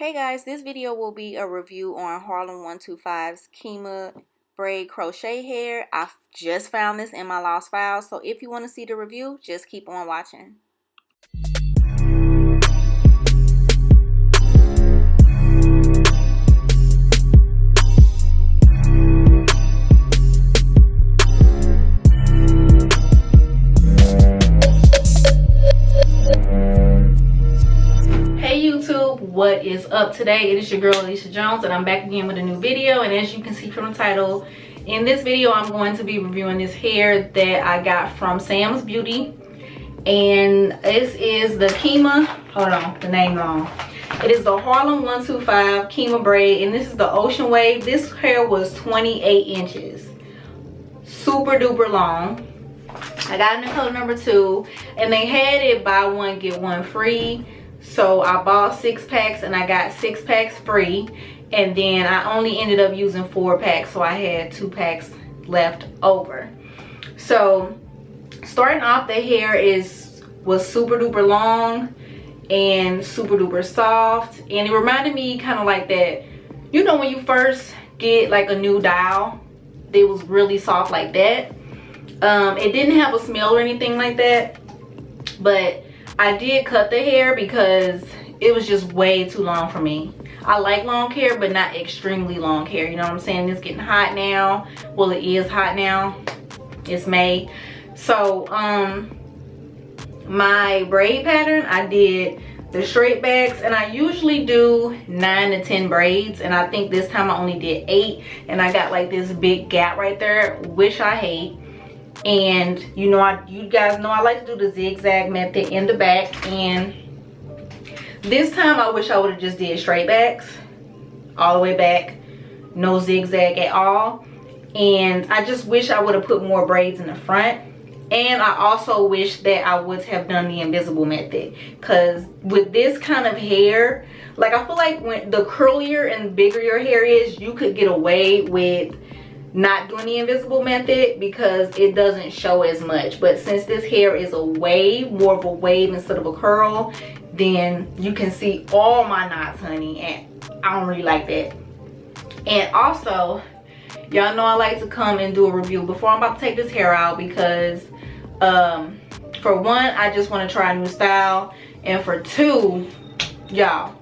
Hey guys, this video will be a review on Harlem 125's Kima Braid crochet hair. I just found this in my lost files, so if you want to see the review, just keep on watching. What is up today? It is your girl Alicia Jones, and I'm back again with a new video. And as you can see from the title, in this video I'm going to be reviewing this hair that I got from Sam's Beauty, and this is the Kima, hold on, the name wrong. It is the Harlem 125 Kima Braid, and this is the Ocean Wave. This hair was 28 inches, super duper long. I got it in color number 2, and they had it buy one get one free. So I bought 6 packs and I got 6 packs free, and then I only ended up using 4 packs, so I had 2 packs left over. So starting off, the hair was super duper long and super duper soft, and it reminded me kind of like that, you know, when you first get like a new dial, it was really soft like that. It didn't have a smell or anything like that, but I did cut the hair because it was just way too long for me. I like long hair, but not extremely long hair, you know what I'm saying? It's getting hot now. Well, it is hot now. It's May. So my braid pattern, I did the straight backs, and I usually do 9 to 10 braids, and I think this time I only did 8, and I got like this big gap right there, which I hate. And you know, you guys know I like to do the zigzag method in the back, and this time I wish I would have just did straight backs all the way back, no zigzag at all. And I just wish I would have put more braids in the front, and I also wish that I would have done the invisible method, because with this kind of hair, like, I feel like when the curlier and bigger your hair is, you could get away with not doing the invisible method because it doesn't show as much. But since this hair is a wave, more of a wave instead of a curl, then you can see all my knots, honey, and I don't really like that. And also, y'all know I like to come and do a review before I'm about to take this hair out, because for one, I just want to try a new style, and for two, y'all,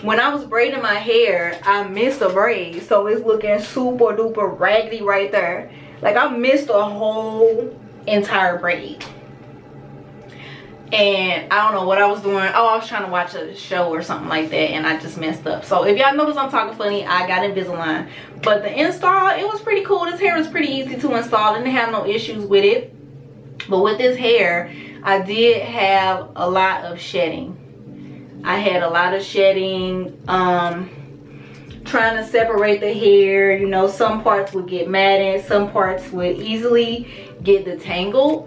when I was braiding my hair, I missed a braid, so it's looking super duper raggedy right there. Like, I missed a whole entire braid, and I don't know what I was doing. Oh, I was trying to watch a show or something like that, and I just messed up. So if y'all notice I'm talking funny, I got Invisalign. But the install, it was pretty cool. This hair was pretty easy to install, didn't have no issues with it. But with this hair, I did have a lot of shedding. I had a lot of shedding, trying to separate the hair. You know, some parts would get matted, some parts would easily get detangled.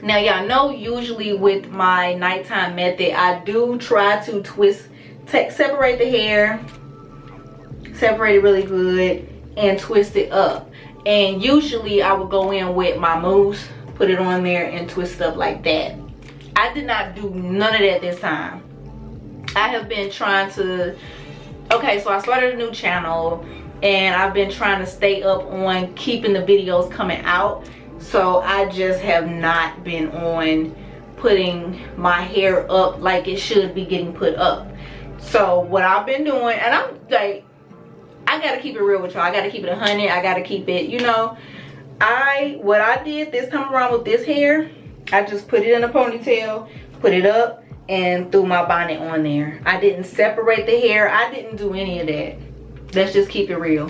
Now, y'all know usually with my nighttime method, I do try to separate the hair, separate it really good, and twist it up. And usually I would go in with my mousse, put it on there, and twist it up like that. I did not do none of that this time. I have been trying to, okay, so I started a new channel, and I've been trying to stay up on keeping the videos coming out. So I just have not been on putting my hair up like it should be getting put up. So what I've been doing, and I'm like, I gotta keep it real with y'all. I gotta keep it 100. I gotta keep it, you know. What I did this time around with this hair, I just put it in a ponytail, put it up, and threw my bonnet on there. I didn't separate the hair. I didn't do any of that. Let's just keep it real.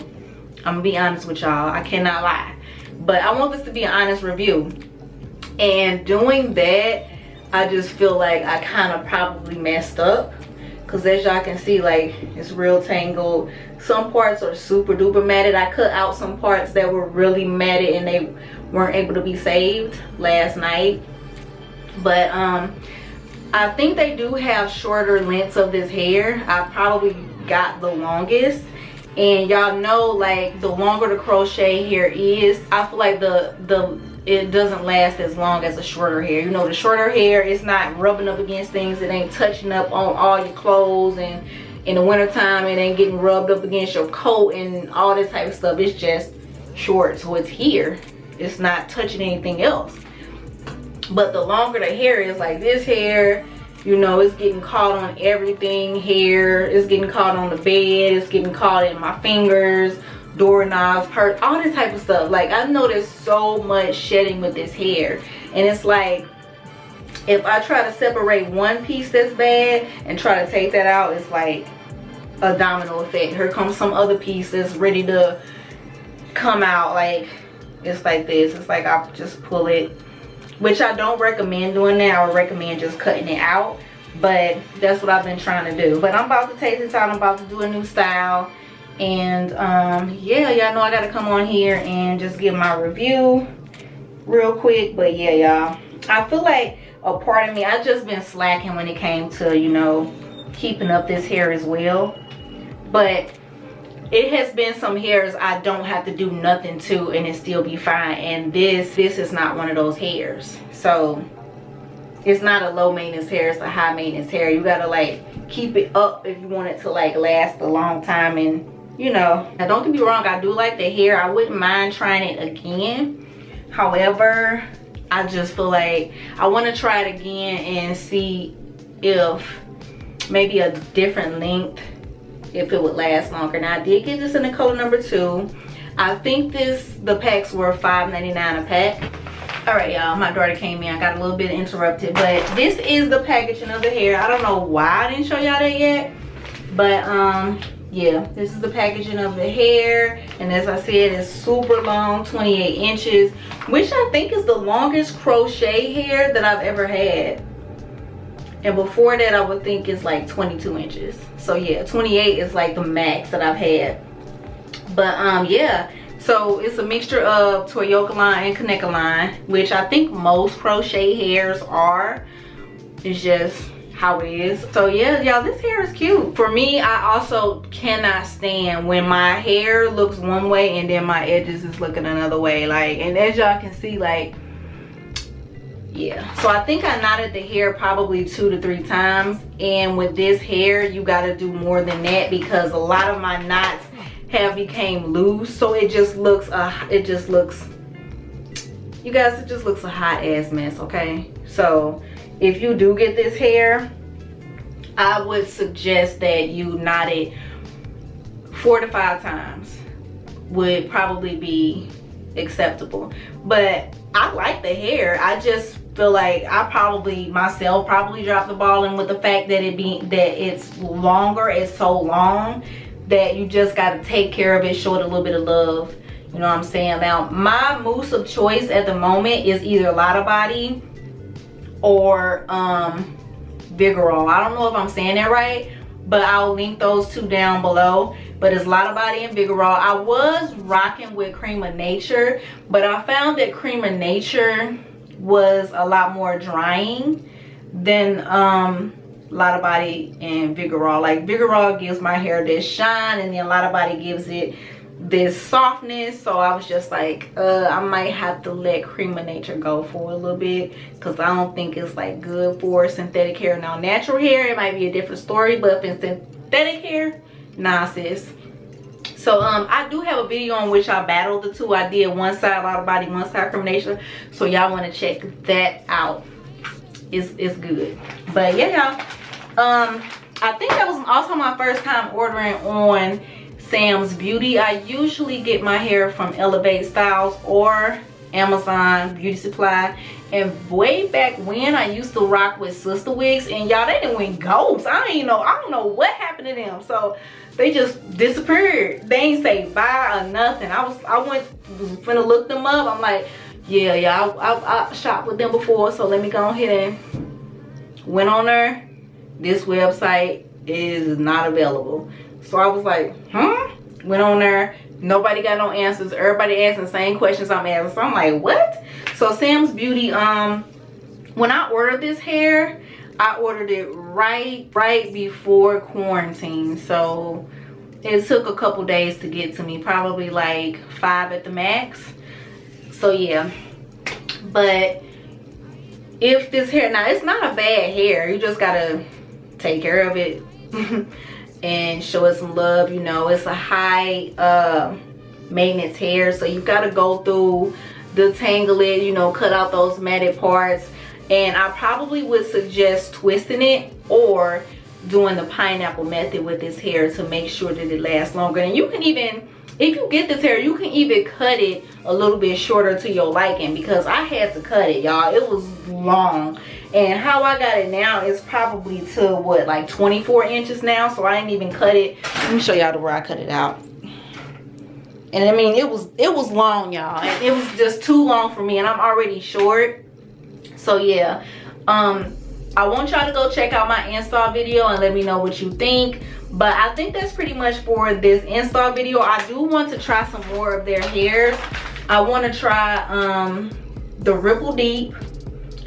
I'm gonna be honest with y'all. I cannot lie. But I want this to be an honest review. And doing that, I just feel like I kind of probably messed up. Because as y'all can see, like, it's real tangled. Some parts are super duper matted. I cut out some parts that were really matted and they weren't able to be saved last night. But I think they do have shorter lengths of this hair. I probably got the longest, and y'all know, like, the longer the crochet hair is, I feel like it doesn't last as long as the shorter hair. You know, the shorter hair is not rubbing up against things, it ain't touching up on all your clothes, and in the wintertime it ain't getting rubbed up against your coat and all this type of stuff. It's just short, so it's here. It's not touching anything else. But the longer the hair is, like this hair, you know, it's getting caught on everything here. It's getting caught on the bed. It's getting caught in my fingers, doorknobs, purse, all this type of stuff. Like, I've noticed so much shedding with this hair. And it's like, if I try to separate one piece that's bad and try to take that out, it's like a domino effect. Here comes some other piece that's ready to come out. Like, it's like this. It's like I just pull it, which I don't recommend doing that. I would recommend just cutting it out, but that's what I've been trying to do. But I'm about to take this out. I'm about to do a new style, and yeah, y'all know I gotta come on here and just give my review real quick. But yeah, y'all, I feel like a part of me, I just been slacking when it came to, you know, keeping up this hair as well. But it has been some hairs I don't have to do nothing to and it still be fine, and this is not one of those hairs. So it's not a low maintenance hair, it's a high maintenance hair. You gotta like keep it up if you want it to like last a long time. And you know, now don't get me wrong, I do like the hair. I wouldn't mind trying it again. However, I just feel like I want to try it again and see if maybe a different length, if it would last longer. Now I did get this in the color number 2. I think the packs were $5.99 a pack. All right, y'all, my daughter came in. I got a little bit interrupted, but this is the packaging of the hair. I don't know why I didn't show y'all that yet, but yeah, this is the packaging of the hair. And as I said, it's super long, 28 inches, which I think is the longest crochet hair that I've ever had. And before that, I would think it's like 22 inches. So yeah, 28 is like the max that I've had. But yeah, so it's a mixture of Toyoka line and Kaneka line, which I think most crochet hairs are. It's just how it is. So yeah, y'all, this hair is cute. For me, I also cannot stand when my hair looks one way and then my edges is looking another way. Like, and as y'all can see, like, yeah, so I think I knotted the hair probably 2 to 3 times, and with this hair you got to do more than that because a lot of my knots have became loose. So it just looks you guys, it just looks a hot ass mess. Okay, so if you do get this hair, I would suggest that you knot it 4 to 5 times would probably be acceptable. But I like the hair. I just feel like I probably myself dropped the ball in with the fact that it's longer. It's so long that you just got to take care of it, show it a little bit of love. You know what I'm saying? Now, my mousse of choice at the moment is either Lotta Body or Vigorol. I don't know if I'm saying that right, but I'll link those two down below. But it's Lotta Body and Vigorol. I was rocking with Cream of Nature, but I found that Cream of Nature was a lot more drying than Lotta Body and Vigorol. Like, Vigorol gives my hair this shine, and then Lotta Body gives it this softness. So I was just like, I might have to let Cream of Nature go for a little bit because I don't think it's like good for synthetic hair. Now, natural hair, it might be a different story, but if it's synthetic hair, nah, sis. So I do have a video on which I battled the two. I did one side Lotta Body, one side Cream of Nature, so y'all want to check that out. It's good. But yeah, y'all, I think that was also my first time ordering on Sam's Beauty. I usually get my hair from Elevate Styles or Amazon Beauty Supply, and way back when I used to rock with Sister Wigs, and y'all, they didn't went ghost. I don't know what happened to them. So they just disappeared. They ain't say bye or nothing. I was finna look them up. I'm like, yeah, I shopped with them before, so let me go ahead and went on there. This website is not available. So I was like, went on there, nobody got no answers. Everybody asking the same questions I'm asking. So I'm like, what? So Sam's Beauty, when I ordered this hair, I ordered it right before quarantine. So it took a couple days to get to me, probably like 5 at the max. So yeah, but if this hair, now it's not a bad hair, you just gotta take care of it. and show it some love. You know, it's a high maintenance hair, so you got to go through, detangle it, you know, cut out those matted parts. And I probably would suggest twisting it or doing the pineapple method with this hair to make sure that it lasts longer. And you can even, if you get this hair, you can even cut it a little bit shorter to your liking, because I had to cut it, y'all. It was long. And how I got it now is probably to what, like 24 inches now. So I didn't even cut it. Let me show y'all where I cut it out. And I mean, it was long, y'all. And it was just too long for me, and I'm already short. So yeah, I want y'all to go check out my install video and let me know what you think. But I think that's pretty much for this install video. I do want to try some more of their hairs. I want to try the Ripple Deep.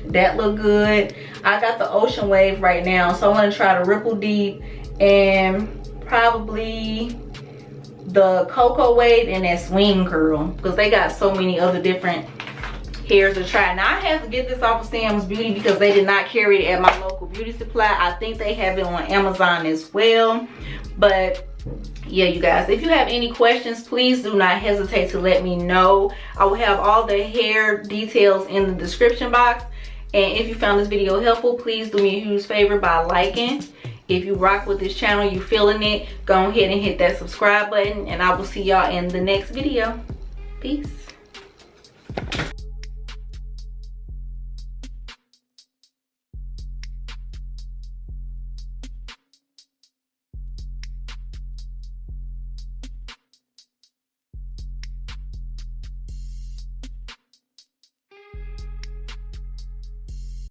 That look good. I got the Ocean Wave right now, so I want to try the Ripple Deep and probably the Cocoa Wave and that Swing Curl, because they got so many other different hairs to try. Now I have to get this off of Sam's Beauty because they did not carry it at my local beauty supply. I think they have it on Amazon as well. But yeah, you guys, if you have any questions, please do not hesitate to let me know. I will have all the hair details in the description box. And if you found this video helpful, please do me a huge favor by liking. If you rock with this channel, you feeling it, go ahead and hit that subscribe button, and I will see y'all in the next video. Peace.